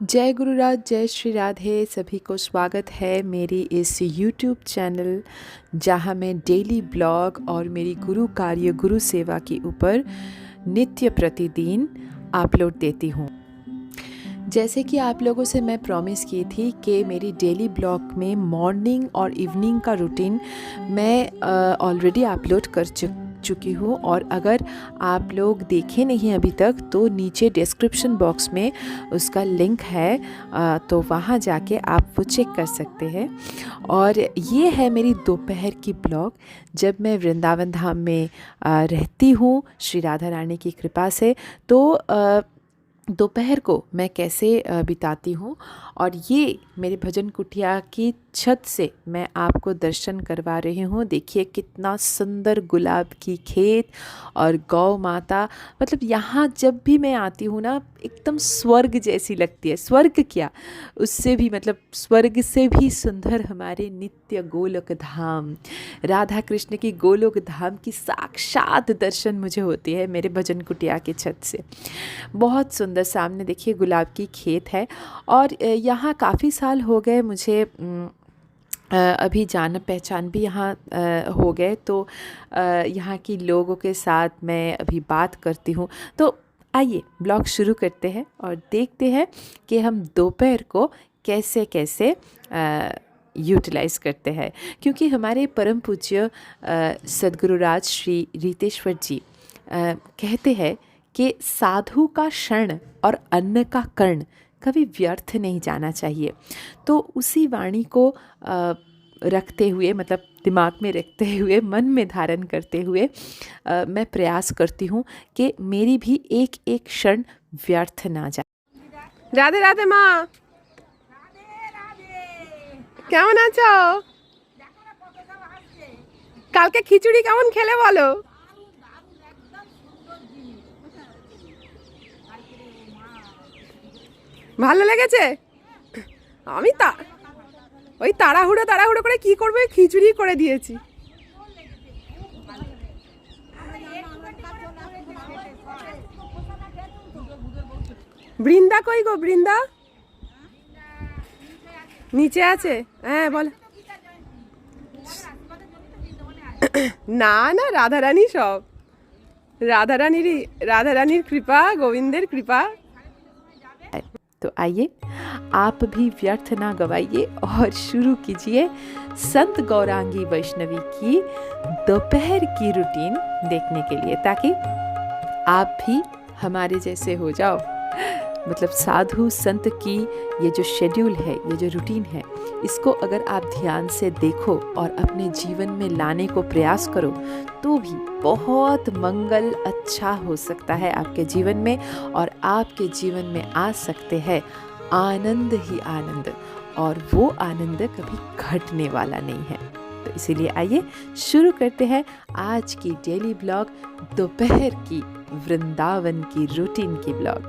जय गुरुराज, जय श्री राधे। सभी को स्वागत है मेरी इस यूट्यूब चैनल जहाँ मैं डेली ब्लॉग और मेरी गुरु कार्य गुरु सेवा के ऊपर नित्य प्रतिदिन अपलोड देती हूँ। जैसे कि आप लोगों से मैं प्रॉमिस की थी कि मेरी डेली ब्लॉग में मॉर्निंग और इवनिंग का रूटीन मैं ऑलरेडी अपलोड कर चुकी हूँ, और अगर आप लोग देखे नहीं अभी तक तो नीचे डिस्क्रिप्शन बॉक्स में उसका लिंक है, तो वहाँ जाके आप वो चेक कर सकते हैं। और ये है मेरी दोपहर की ब्लॉग जब मैं वृंदावन धाम में रहती हूँ श्री राधा रानी की कृपा से। तो दोपहर को मैं कैसे बिताती हूँ, और ये मेरे भजन कुटिया की छत से मैं आपको दर्शन करवा रही हूँ। देखिए कितना सुंदर गुलाब की खेत और गौ माता, मतलब यहाँ जब भी मैं आती हूँ ना एकदम स्वर्ग जैसी लगती है। स्वर्ग क्या, उससे भी मतलब स्वर्ग से भी सुंदर हमारे नित्य गोलोक धाम, राधा कृष्ण की गोलोक धाम की साक्षात दर्शन मुझे होती है मेरे भजन कुटिया की छत से। बहुत सुंदर, सामने देखिए गुलाब की खेत है। और यहाँ काफ़ी साल हो गए मुझे अभी जान पहचान भी यहाँ हो गए, तो यहाँ की लोगों के साथ मैं अभी बात करती हूँ। तो आइए ब्लॉग शुरू करते हैं और देखते हैं कि हम दोपहर को कैसे कैसे यूटिलाइज़ करते हैं। क्योंकि हमारे परम पूज्य सद्गुरुराज श्री रीतेश्वर जी कहते हैं कि साधु का क्षण और अन्न का कर्ण कभी व्यर्थ नहीं जाना चाहिए। तो उसी वाणी को रखते हुए, मतलब दिमाग में रखते हुए, मन में धारण करते हुए मैं प्रयास करती हूँ कि मेरी भी एक एक क्षण व्यर्थ ना जाए। राधे राधे माँ, কেমন আছো? কালকে খিচুড়ি কেমন খেলে বলো? ভালো লেগেছে? আমি ওই তাড়াহুড়ো তাড়াহুড়ো করে কি করবে, খিচুড়ি করে দিয়েছি। বৃন্দা কই গো? বৃন্দা নিচে আছে? হ্যাঁ বল। না না, রাধারানী সব, রাধারানীর কৃপা, গোবিंदेर कृपा। तो आइए आप भी व्यर्थ ना गवाइए और शुरू कीजिए संत गौरांगी वैष्णवी की दोपहर की रूटीन देखने के लिए, ताकि आप भी हमारे जैसे हो जाओ। मतलब साधु संत की ये जो शेड्यूल है, ये जो रूटीन है, इसको अगर आप ध्यान से देखो और अपने जीवन में लाने को प्रयास करो तो भी बहुत मंगल अच्छा हो सकता है आपके जीवन में, और आपके जीवन में आ सकते हैं आनंद ही आनंद, और वो आनंद कभी घटने वाला नहीं है। तो इसीलिए आइए शुरू करते हैं आज की डेली ब्लॉग, दोपहर की वृंदावन की रूटीन की ब्लॉग।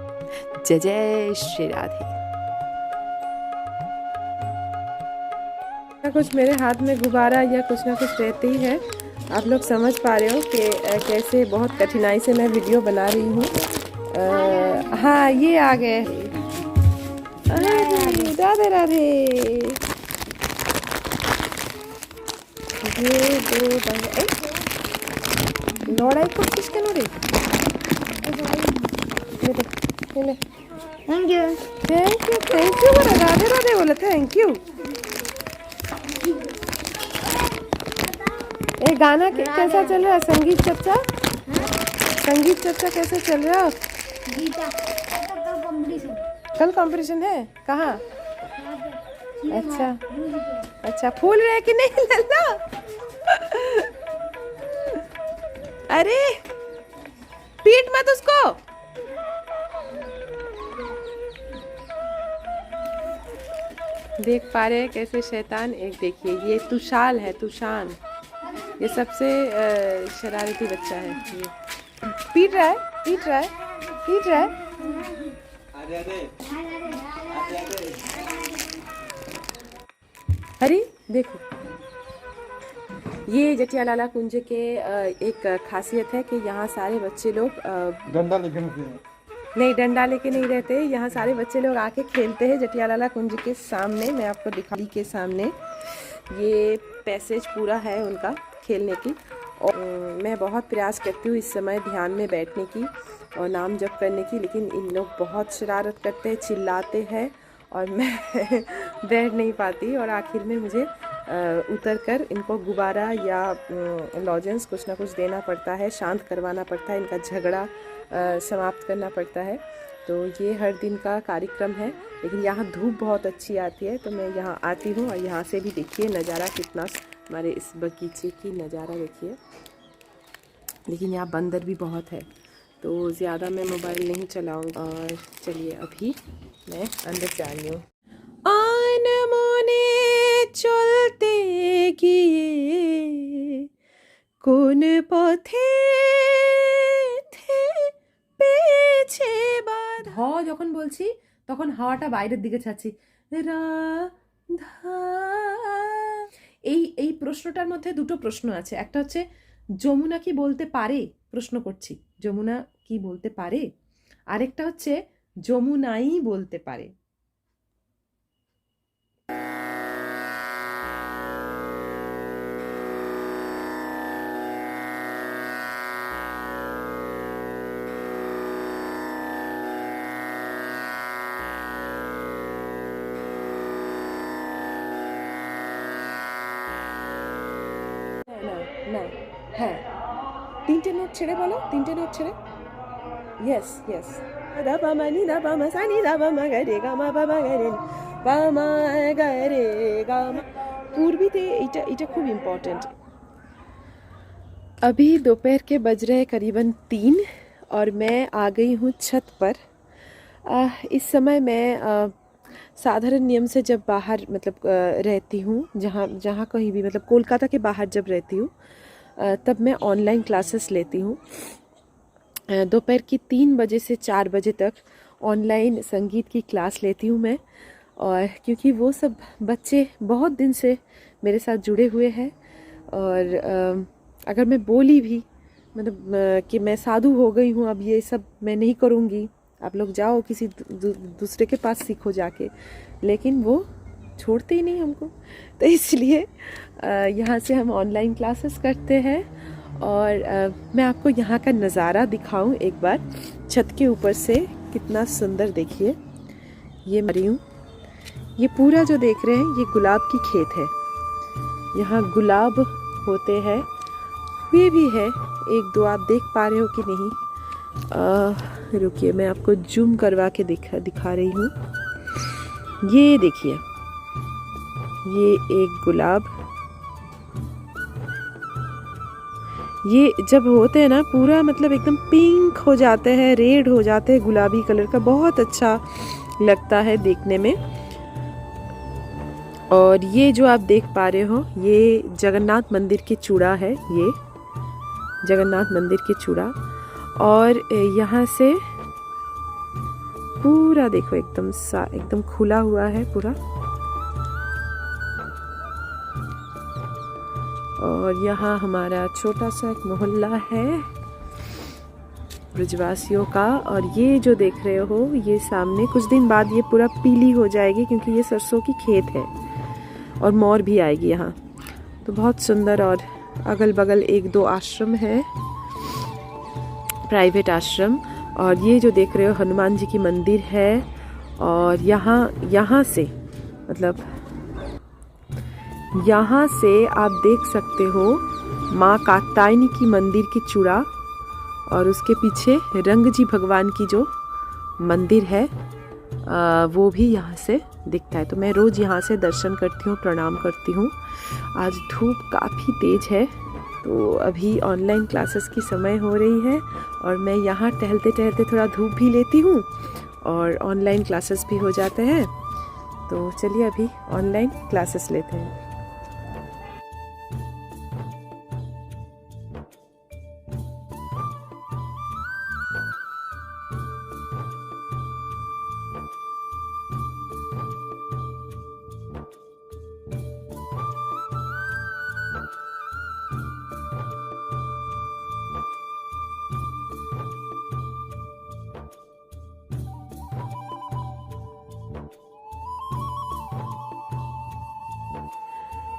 जय जय श्री राधे। कुछ मेरे हाथ में गुब्बारा या कुछ ना कुछ रहते ही है। आप लोग समझ पा रहे हो कि कैसे बहुत कठिनाई से मैं वीडियो बना रही हूँ। हाँ, ये आ गए। राधे राधे। ये दो लड़ाई করছিস কেন রে? Thank you thank you thank you बोला, राधे राधे बोले थैंक यू। ये गाना कैसा चल रहा है? संगीत चर्चा, संगीत चर्चा कैसे चल रहा है? कल कंपटीशन है, कहाँ? अच्छा अच्छा, फूल रहे कि नहीं लल्ला? अरे पीट मत उसको। देख पा रहे हैं कैसे शैतान, एक देखिए ये तुशाल है, तुशान, ये सबसे शरारती बच्चा है। ये पीट रहा है, पीट रहा है, पीट रहा है। अरे देखो, ये जटिया लाला कुंज के एक खासियत है कि यहाँ सारे बच्चे लोग डंडा लेके आते हैं। नहीं, डंडा लेके नहीं रहते। यहाँ सारे बच्चे लोग आके खेलते हैं जटियाला कुंज के सामने। मैं आपको दिखाई के सामने ये पैसेज पूरा है उनका खेलने की। और मैं बहुत प्रयास करती हूँ इस समय ध्यान में बैठने की और नाम जप करने की, लेकिन इन लोग बहुत शरारत करते हैं, चिल्लाते हैं और मैं बैठ नहीं पाती। और आखिर में मुझे उतर कर इनको गुब्बारा या लॉजेंस कुछ ना कुछ देना पड़ता है, शांत करवाना पड़ता है, इनका झगड़ा समाप्त करना पड़ता है। तो ये हर दिन का कार्यक्रम है। लेकिन यहाँ धूप बहुत अच्छी आती है तो मैं यहाँ आती हूँ। और यहाँ से भी देखिए नज़ारा कितना, हमारे इस बगीचे की नज़ारा देखिए। लेकिन यहाँ बंदर भी बहुत है तो ज़्यादा मैं मोबाइल नहीं चलाऊँगी। और चलिए अभी मैं अंदर जा रही हूँ। अनमने चलते গিয়ে কোন পথে পেছে বাধা। যখন বলছি তখন হাওয়াটা বাইরের দিকে ছাড়ছি, রাধা। এই প্রশ্নটার মধ্যে দুটো প্রশ্ন আছে। একটা হচ্ছে যমুনা কি বলতে পারে, প্রশ্ন করছি যমুনা কি বলতে পারে। আরেকটা হচ্ছে যমুনাই বলতে পারে। না, হ্যাঁ, তিনটে নোট ছেড়ে বলো, তিনটে নোট ছেড়ে। ইয়েস ইয়েস, দা পা মা নি দা পা মা সা নি দা পা মা গা রে গা মা পা মা গা রে পা মা গা রে গা মা। पूर्वीते এটা खूब इम्पोर्टेंट। अभी दोपहर के बज रहे करीबन 3 और मैं आ गई हूँ छत पर। इस समय मैं साधारण नियम से जब बाहर मतलब रहती हूँ, जहाँ कहीं भी मतलब कोलकाता के बाहर जब रहती हूँ तब मैं ऑनलाइन क्लासेस लेती हूँ। दोपहर की 3 बजे से 4 बजे तक ऑनलाइन संगीत की क्लास लेती हूँ मैं। और क्योंकि वो सब बच्चे बहुत दिन से मेरे साथ जुड़े हुए हैं और अगर मैं बोली भी मतलब कि मैं साधु हो गई हूँ, अब ये सब मैं नहीं करूँगी, आप लोग जाओ किसी दूसरे के पास सीखो जाके, लेकिन वो छोड़ते ही नहीं हमको। तो इसलिए यहाँ से हम ऑनलाइन क्लासेस करते हैं। और मैं आपको यहाँ का नज़ारा दिखाऊं एक बार छत के ऊपर से, कितना सुंदर देखिए। ये मरी हूँ, ये पूरा जो देख रहे हैं ये गुलाब की खेत है। यहाँ गुलाब होते हैं, हुए भी है एक दो, आप देख पा रहे हो कि नहीं। रुकिए मैं आपको जूम करवा के दिखा रही हूँ। ये देखिए, ये एक गुलाब, ये जब होते हैं ना पूरा मतलब एकदम पिंक हो जाते हैं, रेड हो जाते हैं, गुलाबी कलर का, बहुत अच्छा लगता है देखने में। और ये जो आप देख पा रहे हो ये जगन्नाथ मंदिर की चूड़ा है, ये जगन्नाथ मंदिर की चूड़ा। और यहाँ से पूरा देखो एकदम खुला हुआ है पूरा। और यहाँ हमारा छोटा सा एक मोहल्ला है ब्रजवासियों का। और ये जो देख रहे हो ये सामने कुछ दिन बाद ये पूरा पीली हो जाएगी क्योंकि ये सरसों की खेत है और मोर भी आएगी यहाँ। तो बहुत सुंदर। और अगल बगल एक दो आश्रम है, प्राइवेट आश्रम। और ये जो देख रहे हो हनुमान जी की मंदिर है। और यहाँ से मतलब यहाँ से आप देख सकते हो माँ कात्यायनी की मंदिर की चूड़ा। और उसके पीछे रंग जी भगवान की जो मंदिर है वो भी यहाँ से दिखता है। तो मैं रोज़ यहाँ से दर्शन करती हूँ, प्रणाम करती हूँ। आज धूप काफ़ी तेज है तो अभी ऑनलाइन क्लासेस की समय हो रही है और मैं यहाँ टहलते टहलते थोड़ा धूप भी लेती हूँ और ऑनलाइन क्लासेस भी हो जाते हैं। तो चलिए अभी ऑनलाइन क्लासेस लेते हैं।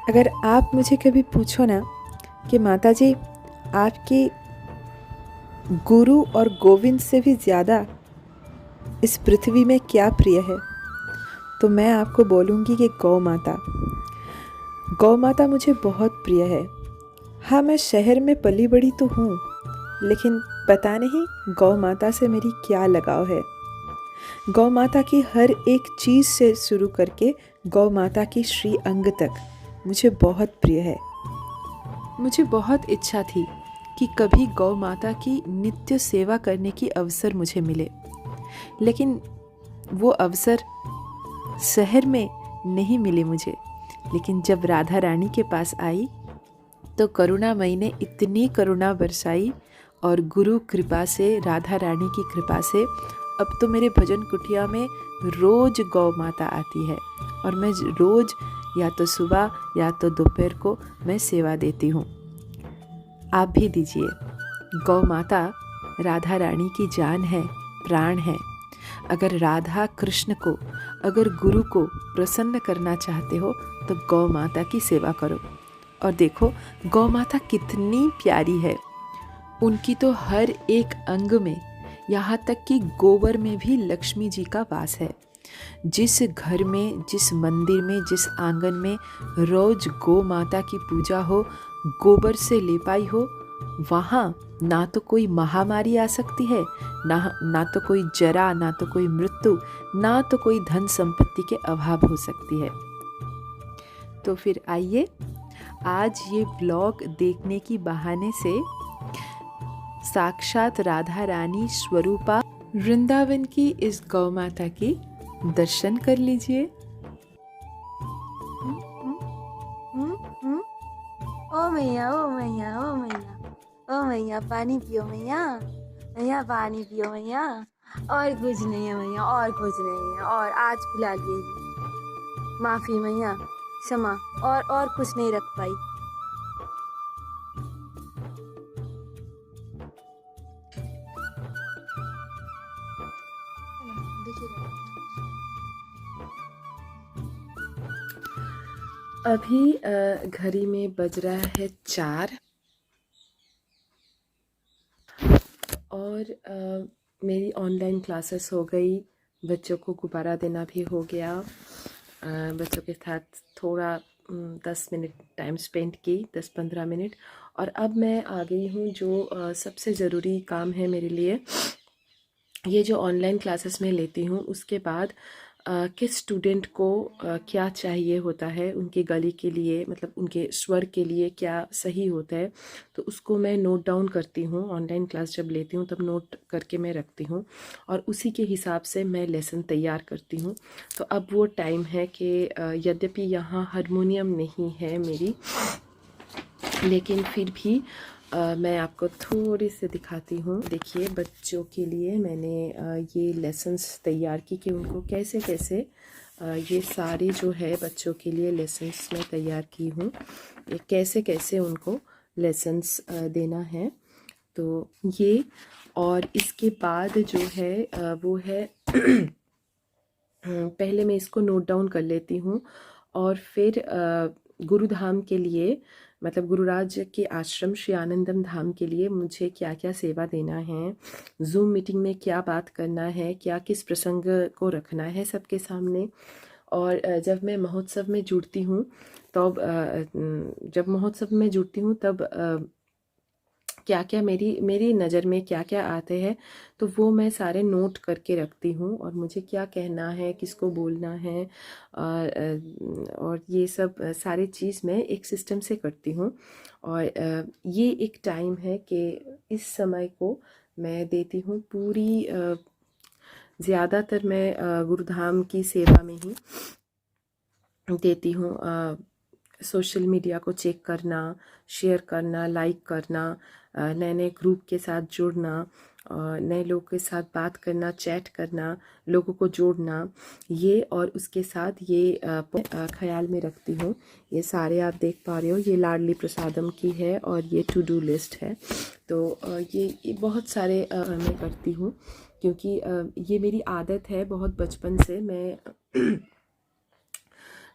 अगर आप मुझे कभी पूछो ना कि माता जी आपके गुरु और गोविंद से भी ज़्यादा इस पृथ्वी में क्या प्रिय है, तो मैं आपको बोलूँगी कि गौ माता। गौ माता मुझे बहुत प्रिय है। हाँ, मैं शहर में पली बड़ी तो हूँ, लेकिन पता नहीं गौ माता से मेरी क्या लगाव है। गौ माता की हर एक चीज़ से शुरू करके गौ माता की श्री अंग तक मुझे बहुत प्रिय है। मुझे बहुत इच्छा थी कि कभी गौ माता की नित्य सेवा करने की अवसर मुझे मिले, लेकिन वो अवसर शहर में नहीं मिले मुझे। लेकिन जब राधा रानी के पास आई तो करुणामयी ने इतनी करुणा बरसाई, और गुरु कृपा से, राधा रानी की कृपा से अब तो मेरे भजन कुटिया में रोज गौ माता आती है, और मैं रोज या तो सुबह या तो दोपहर को मैं सेवा देती हूँ। आप भी दीजिए। गौ माता राधा रानी की जान है, प्राण है। अगर राधा कृष्ण को, अगर गुरु को प्रसन्न करना चाहते हो तो गौ माता की सेवा करो। और देखो गौ माता कितनी प्यारी है। उनकी तो हर एक अंग में, यहाँ तक कि गोबर में भी लक्ष्मी जी का वास है। जिस घर में, जिस मंदिर में, जिस आंगन में रोज गौ माता की पूजा हो, गोबर से लेपाई हो, वहाँ ना तो कोई महामारी आ सकती है, ना तो कोई जरा, ना तो कोई मृत्यु, ना तो कोई धन संपत्ति के अभाव हो सकती है। तो फिर आइए आज ये ब्लॉग देखने की बहाने से साक्षात राधा रानी स्वरूपा वृंदावन की इस गौ माता की दर्शन कर लीजिए। ओ मैया, ओ मैया, ओ मैया, ओ मैया, पानी पियो मैया, मैया पानी पियो मैया। और कुछ नहीं है मैया, और कुछ नहीं है, और आज पिला लिए। माफ़ी मैया, क्षमा, और कुछ नहीं रख पाई। अभी घड़ी में बज रहा है 4 और मेरी ऑनलाइन क्लासेस हो गई। बच्चों को गुब्बारा देना भी हो गया। बच्चों के साथ थोड़ा 10 मिनट टाइम स्पेंड की, 10-15 मिनट। और अब मैं आ गई हूँ जो सबसे ज़रूरी काम है मेरे लिए। ये जो ऑनलाइन क्लासेस में लेती हूँ उसके बाद किस स्टूडेंट को क्या चाहिए होता है उनके गले के लिए, मतलब उनके स्वर के लिए क्या सही होता है, तो उसको मैं नोट डाउन करती हूँ। ऑनलाइन क्लास जब लेती हूँ तब नोट करके मैं रखती हूँ और उसी के हिसाब से मैं लेसन तैयार करती हूँ। तो अब वो टाइम है कि यद्यपि यहाँ हारमोनियम नहीं है मेरी, लेकिन फिर भी मैं आपको थोड़ी सी दिखाती हूँ। देखिए बच्चों के लिए मैंने ये लेसन्स तैयार की कि उनको कैसे कैसे ये सारे जो है बच्चों के लिए लेसन्स मैं तैयार की हूँ, ये कैसे कैसे उनको लेसन्स देना है। तो ये, और इसके बाद जो है वो है पहले मैं इसको नोट डाउन कर लेती हूँ और फिर गुरुधाम के लिए, मतलब गुरुराज के आश्रम श्री आनंदम धाम के लिए मुझे क्या क्या सेवा देना है, जूम मीटिंग में क्या बात करना है, क्या किस प्रसंग को रखना है सबके सामने। और जब मैं महोत्सव में जुड़ती हूँ तब क्या क्या मेरी नज़र में क्या क्या आते हैं, तो वो मैं सारे नोट करके रखती हूँ और मुझे क्या कहना है, किसको बोलना है, और ये सब सारी चीज़ मैं एक सिस्टम से करती हूँ। और ये एक टाइम है कि इस समय को मैं देती हूँ पूरी, ज़्यादातर मैं गुरुधाम की सेवा में ही देती हूँ। सोशल मीडिया को चेक करना, शेयर करना, लाइक करना, नए नए ग्रुप के साथ जुड़ना, नए लोगों के साथ बात करना, चैट करना, लोगों को जोड़ना, ये और उसके साथ ये ख्याल में रखती हूँ। ये सारे आप देख पा रहे हो, ये लाडली प्रसादम की है और ये टू डू लिस्ट है। तो ये बहुत सारे मैं करती हूँ क्योंकि ये मेरी आदत है बहुत बचपन से। मैं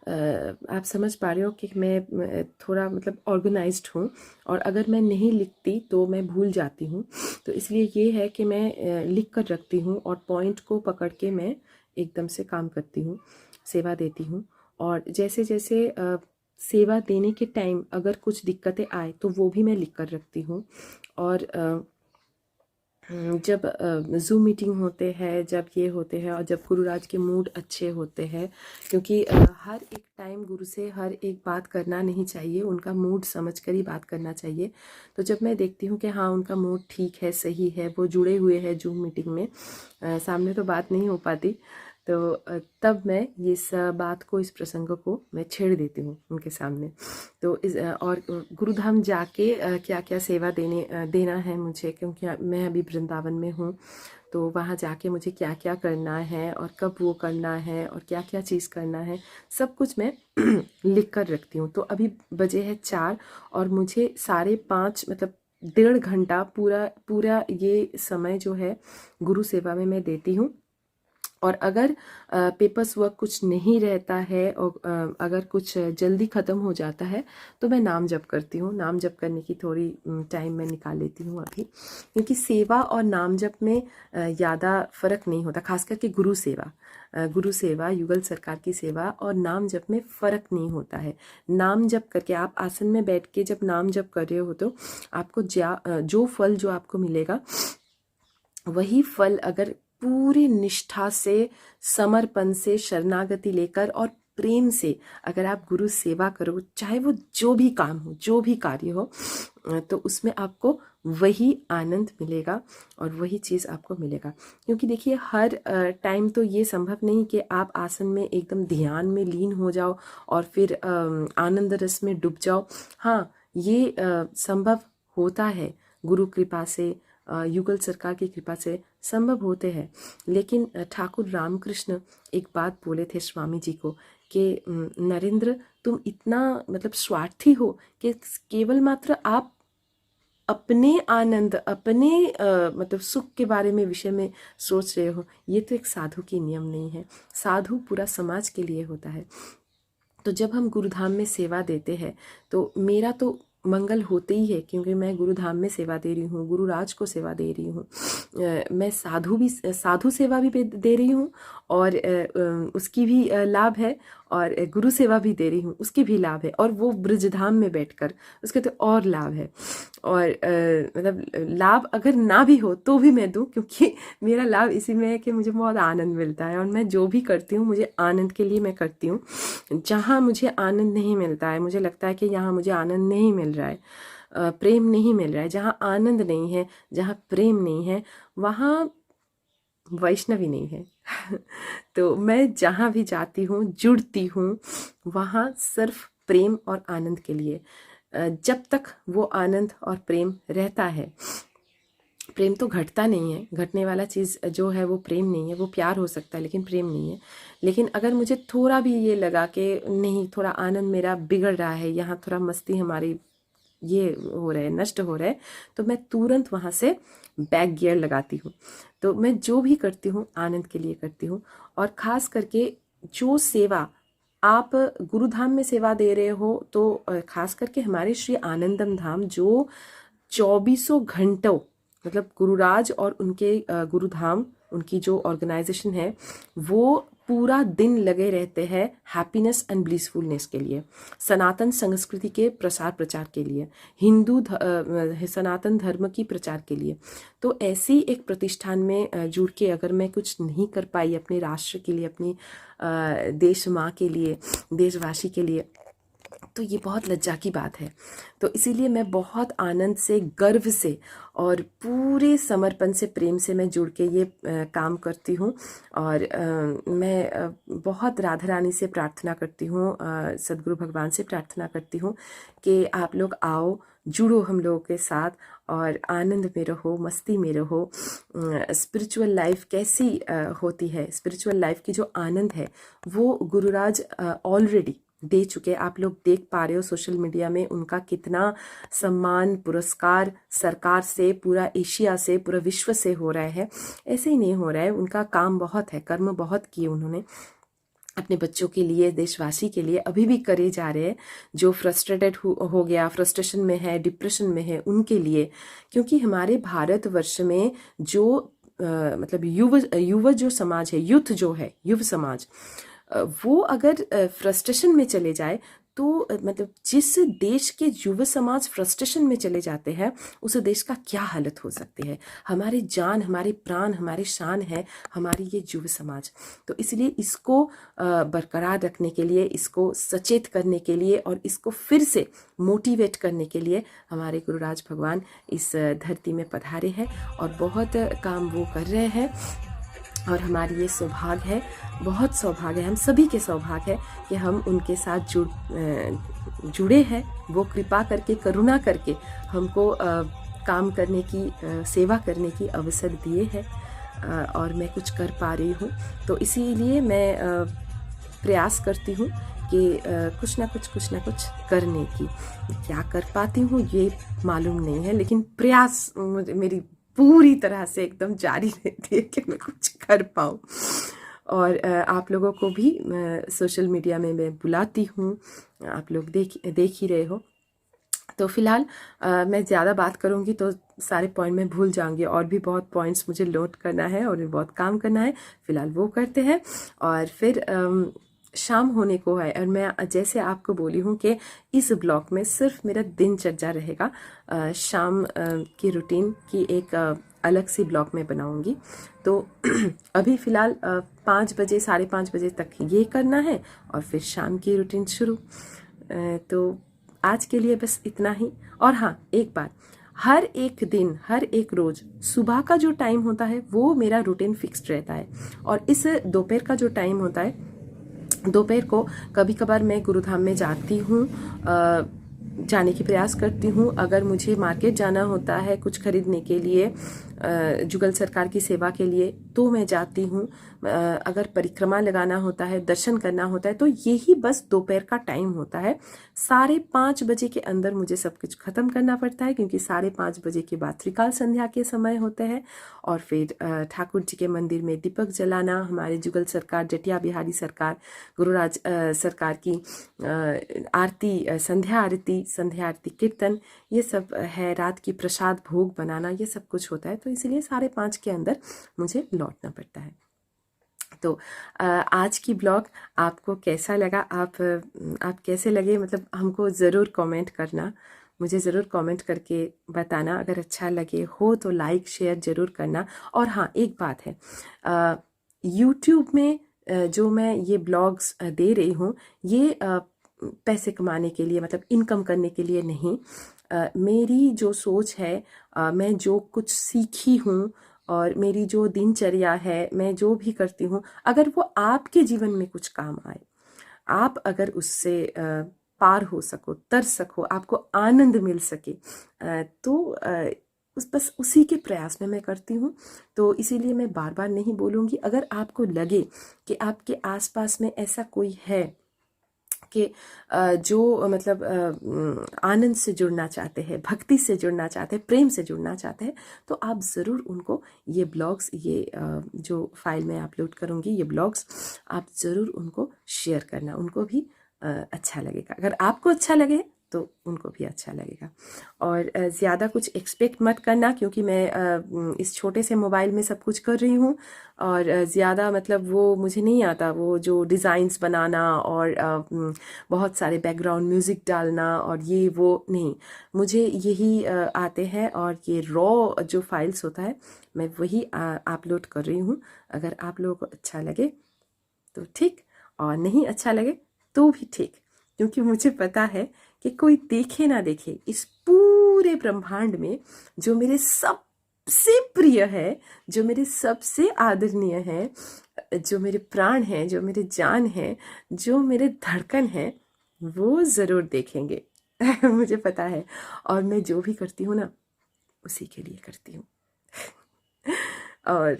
आप समझ पा रहे हो कि मैं थोड़ा मतलब ऑर्गेनाइज्ड हूँ, और अगर मैं नहीं लिखती तो मैं भूल जाती हूँ। तो इसलिए ये है कि मैं लिख कर रखती हूँ और पॉइंट को पकड़ के मैं एकदम से काम करती हूँ, सेवा देती हूँ। और जैसे जैसे सेवा देने के टाइम अगर कुछ दिक्कतें आए तो वो भी मैं लिख कर रखती हूँ। और जब ज़ूम मीटिंग होते हैं, जब ये होते हैं, और जब गुरुराज के मूड अच्छे होते हैं, क्योंकि हर एक टाइम गुरु से हर एक बात करना नहीं चाहिए, उनका मूड समझ कर ही बात करना चाहिए। तो जब मैं देखती हूँ कि हाँ उनका मूड ठीक है, सही है, वो जुड़े हुए हैं ज़ूम मीटिंग में, सामने तो बात नहीं हो पाती, तो तब मैं इस बात को, इस प्रसंग को मैं छेड़ देती हूँ उनके सामने। तो और गुरुधाम जाके क्या क्या सेवा देना है मुझे, क्योंकि मैं अभी वृंदावन में हूँ, तो वहाँ जाके मुझे क्या क्या करना है और कब वो करना है और क्या क्या चीज़ करना है, सब कुछ मैं लिख कर रखती हूँ। तो अभी बजे है 4 और मुझे 5:30 मतलब 1.5 घंटा पूरा ये समय जो है गुरु सेवा में मैं देती हूँ। और अगर पेपर्स वर्क कुछ नहीं रहता है और अगर कुछ जल्दी ख़त्म हो जाता है तो मैं नाम जप करती हूँ। नाम जप करने की थोड़ी टाइम मैं निकाल लेती हूँ अभी, क्योंकि सेवा और नाम जप में ज़्यादा फ़र्क नहीं होता, खास करके गुरु सेवा, युगल सरकार की सेवा और नाम जप में फ़र्क नहीं होता है। नाम जप करके आप आसन में बैठ के जब नाम जप कर रहे हो तो आपको जो फल जो आपको मिलेगा, वही फल अगर पूरी निष्ठा से, समर्पण से, शरणागति लेकर और प्रेम से अगर आप गुरु सेवा करो, चाहे वो जो भी काम हो, जो भी कार्य हो, तो उसमें आपको वही आनंद मिलेगा और वही चीज़ आपको मिलेगा। क्योंकि देखिए हर टाइम तो ये संभव नहीं कि आप आसन में एकदम ध्यान में लीन हो जाओ और फिर आनंद रस में डूब जाओ। हाँ, ये संभव होता है, गुरु कृपा से, युगल सरकार की कृपा से संभव होते हैं। लेकिन ठाकुर रामकृष्ण एक बात बोले थे स्वामी जी को कि नरेंद्र, तुम इतना मतलब स्वार्थी हो कि केवल मात्र आप अपने आनंद, अपने मतलब सुख के बारे में, विषय में सोच रहे हो। ये तो एक साधु की नियम नहीं है, साधु पूरा समाज के लिए होता है। तो जब हम गुरुधाम में सेवा देते हैं तो मेरा तो मंगल होते ही है, क्योंकि मैं गुरुधाम में सेवा दे रही हूँ, गुरुराज को सेवा दे रही हूँ। मैं साधु सेवा भी दे रही हूँ और उसकी भी लाभ है, और गुरु सेवा भी दे रही हूँ, उसकी भी लाभ है, और वो ब्रजधाम में बैठकर उसके तो और लाभ है। और मतलब लाभ अगर ना भी हो तो भी मैं दूँ, क्योंकि मेरा लाभ इसी में है कि मुझे बहुत आनंद मिलता है, और मैं जो भी करती हूँ मुझे आनंद के लिए मैं करती हूँ। जहाँ मुझे आनंद नहीं मिलता है, मुझे लगता है कि यहाँ मुझे आनंद नहीं मिल रहा है, प्रेम नहीं मिल रहा है, जहाँ आनंद नहीं है, जहाँ प्रेम नहीं है, वहाँ वैष्णवी नहीं है। तो मैं जहाँ भी जाती हूँ, जुड़ती हूँ, वहाँ सिर्फ प्रेम और आनंद के लिए। जब तक वो आनंद और प्रेम रहता है, प्रेम तो घटता नहीं है, घटने वाला चीज़ जो है वो प्रेम नहीं है, वो प्यार हो सकता है लेकिन प्रेम नहीं है। लेकिन अगर मुझे थोड़ा भी ये लगा कि नहीं, थोड़ा आनंद मेरा बिगड़ रहा है, यहाँ थोड़ा मस्ती हमारी ये हो रहा है, नष्ट हो रहा है, तो मैं तुरंत वहाँ से बैक गियर लगाती हूँ। तो मैं जो भी करती हूँ आनंद के लिए करती हूँ। और ख़ास करके जो सेवा आप गुरुधाम में सेवा दे रहे हो, तो ख़ास करके हमारे श्री आनंदम धाम जो 24 घंटों मतलब गुरुराज और उनके गुरुधाम, उनकी जो ऑर्गेनाइजेशन है, वो पूरा दिन लगे रहते हैं हैप्पीनेस एंड ब्लिसफुलनेस के लिए, सनातन संस्कृति के प्रसार प्रचार के लिए, सनातन धर्म की प्रचार के लिए। तो ऐसी एक प्रतिष्ठान में जुड़ के अगर मैं कुछ नहीं कर पाई अपने राष्ट्र के लिए, अपनी देश माँ के लिए, देशवासी के लिए, तो ये बहुत लज्जा की बात है। तो इसीलिए मैं बहुत आनंद से, गर्व से और पूरे समर्पण से, प्रेम से मैं जुड़ के ये काम करती हूँ। और मैं बहुत राधा रानी से प्रार्थना करती हूँ, सदगुरु भगवान से प्रार्थना करती हूँ कि आप लोग आओ, जुड़ो हम लोगों के साथ और आनंद में रहो, मस्ती में रहो। स्पिरिचुअल लाइफ कैसी होती है, स्पिरिचुअल लाइफ की जो आनंद है वो गुरुराज ऑलरेडी दे चुके। आप लोग देख पा रहे हो सोशल मीडिया में उनका कितना सम्मान, पुरस्कार सरकार से, पूरा एशिया से, पूरा विश्व से हो रहा है। ऐसे ही नहीं हो रहा है, उनका काम बहुत है, कर्म बहुत किए उन्होंने। अपने बच्चों के लिए, देशवासी के लिए अभी भी करे जा रहे हैं, जो फ्रस्ट्रेटेड हो गया, फ्रस्ट्रेशन में है, डिप्रेशन में है, उनके लिए। क्योंकि हमारे भारतवर्ष में जो मतलब युवा जो समाज है, यूथ जो है, युव समाज, वो अगर फ्रस्ट्रेशन में चले जाए तो मतलब जिस देश के युवा समाज फ्रस्ट्रेशन में चले जाते हैं, उस देश का क्या हालत हो सकती है। हमारे जान, हमारे प्राण, हमारी शान है हमारी ये युवा समाज। तो इसलिए इसको बरकरार रखने के लिए, इसको सचेत करने के लिए और इसको फिर से मोटिवेट करने के लिए हमारे गुरुराज भगवान इस धरती में पधारे हैं और बहुत काम वो कर रहे हैं। और हमारी ये सौभाग्य है, बहुत सौभाग्य है, हम सभी के सौभाग्य है कि हम उनके साथ जुड़े हैं। वो कृपा करके, करुणा करके हमको काम करने की, सेवा करने की अवसर दिए हैं और मैं कुछ कर पा रही हूँ। तो इसीलिए मैं प्रयास करती हूँ कि कुछ ना कुछ करने की। क्या कर पाती हूँ ये मालूम नहीं है, लेकिन प्रयास मेरी पूरी तरह से एकदम जारी रहती है कि मैं कुछ कर पाऊँ। और आप लोगों को भी सोशल मीडिया में मैं बुलाती हूँ, आप लोग देख ही रहे हो। तो फिलहाल मैं ज़्यादा बात करूँगी तो सारे पॉइंट मैं भूल जाऊँगी, और भी बहुत पॉइंट्स मुझे नोट करना है और भी बहुत काम करना है। फिलहाल वो करते हैं और फिर शाम होने को है। और मैं जैसे आपको बोली हूँ कि इस ब्लॉग में सिर्फ मेरा दिनचर्या रहेगा, शाम की रूटीन की एक अलग सी ब्लॉग में बनाऊंगी। तो अभी फ़िलहाल 5 बजे, 5:30 बजे तक ये करना है और फिर शाम की रूटीन शुरू। तो आज के लिए बस इतना ही। और हाँ, एक बात, हर एक दिन, हर एक रोज़ सुबह का जो टाइम होता है वो मेरा रूटीन फिक्स्ड रहता है। और इस दोपहर का जो टाइम होता है, दोपहर को कभी कभार मैं गुरुधाम में जाती हूँ, जाने की प्रयास करती हूँ। अगर मुझे मार्केट जाना होता है कुछ खरीदने के लिए, जुगल सरकार की सेवा के लिए, तो मैं जाती हूँ। अगर परिक्रमा लगाना होता है, दर्शन करना होता है, तो यही बस दोपहर का टाइम होता है। 5:30 बजे के अंदर मुझे सब कुछ खत्म करना पड़ता है, क्योंकि 5:30 बजे के बाद त्रिकाल संध्या के समय होते हैं। और फिर ठाकुर जी के मंदिर में दीपक जलाना, हमारे जुगल सरकार, जटिया बिहारी सरकार, गुरुराज सरकार की आरती, संध्या आरती कीर्तन, ये सब है। रात की प्रसाद भोग बनाना, ये सब कुछ होता है। तो इसलिए 5:30 के अंदर मुझे लौटना पड़ता है। तो आज की ब्लॉग आपको कैसा लगा, आप कैसे लगे, मतलब हमको ज़रूर कमेंट करना, मुझे ज़रूर कमेंट करके बताना। अगर अच्छा लगे हो तो लाइक शेयर ज़रूर करना। और हाँ, एक बात है, यूट्यूब में जो मैं ये ब्लॉग्स दे रही हूँ, ये पैसे कमाने के लिए, मतलब इनकम करने के लिए नहीं। मेरी जो सोच है, मैं जो कुछ सीखी हूँ और मेरी जो दिनचर्या है, मैं जो भी करती हूँ, अगर वो आपके जीवन में कुछ काम आए, आप अगर उससे पार हो सको, तर सको, आपको आनंद मिल सके, तो बस उसी के प्रयास में मैं करती हूँ। तो इसीलिए मैं बार बार नहीं बोलूँगी। अगर आपको लगे कि आपके आसपास में ऐसा कोई है कि जो मतलब आनंद से जुड़ना चाहते हैं, भक्ति से जुड़ना चाहते हैं, प्रेम से जुड़ना चाहते हैं, तो आप ज़रूर उनको ये ब्लॉग्स, ये जो फाइल मैं अपलोड करूँगी, ये ब्लॉग्स आप ज़रूर उनको शेयर करना। उनको भी अच्छा लगेगा। अगर आपको अच्छा लगे तो उनको भी अच्छा लगेगा। और ज़्यादा कुछ एक्सपेक्ट मत करना, क्योंकि मैं इस छोटे से मोबाइल में सब कुछ कर रही हूँ और ज़्यादा मतलब वो मुझे नहीं आता, वो जो डिज़ाइंस बनाना और बहुत सारे बैकग्राउंड म्यूज़िक डालना और ये वो नहीं, मुझे यही आते हैं। और ये रॉ जो फाइल्स होता है, मैं वही अपलोड कर रही हूँ। अगर आप लोगों को अच्छा लगे तो ठीक, और नहीं अच्छा लगे तो भी ठीक, क्योंकि मुझे पता है कि कोई देखे ना देखे, इस पूरे ब्रह्मांड में जो मेरे सबसे प्रिय है, जो मेरे सबसे आदरणीय है, जो मेरे प्राण हैं, जो मेरे जान हैं, जो मेरे धड़कन हैं, वो ज़रूर देखेंगे। मुझे पता है। और मैं जो भी करती हूँ ना, उसी के लिए करती हूँ। और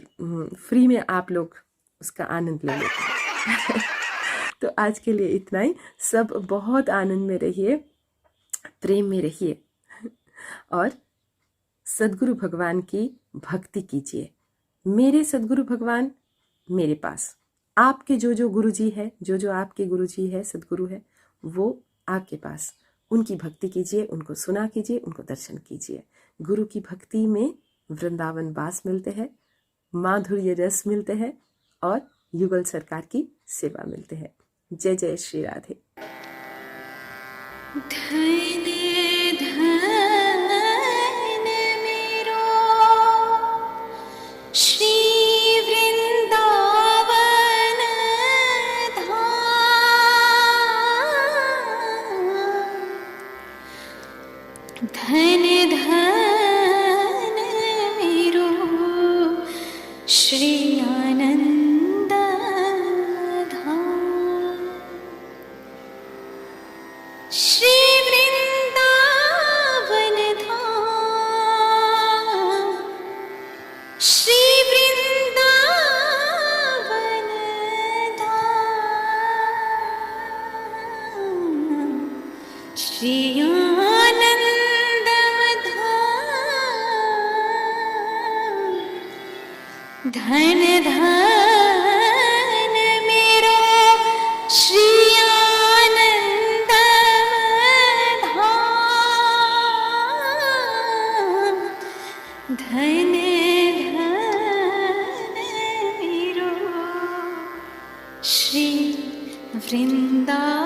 फ्री में आप लोग उसका आनंद ले लेते हैं। तो आज के लिए इतना ही। सब बहुत आनंद में रहिए, प्रेम में रहिए और सद्गुरु भगवान की भक्ति कीजिए। मेरे सद्गुरु भगवान मेरे पास, आपके जो गुरुजी है, जो आपके गुरुजी है, सदगुरु है, वो आपके पास, उनकी भक्ति कीजिए, उनको सुना कीजिए, उनको दर्शन कीजिए। गुरु की भक्ति में वृंदावन वास मिलते हैं, माधुर्य रस मिलते हैं और युगल सरकार की सेवा मिलते हैं। जय जय श्री राधे। धन धन मेरो श्री वृंदावन धाम। धन धन मेरो श्री आनंद धाम। श्री वृंदावन धाम, श्री वृंदावन धाम, श्री आनंद धाम। धन धन मेरो श्री आनंद धाम। धन धन मेरो श्री वृंदावन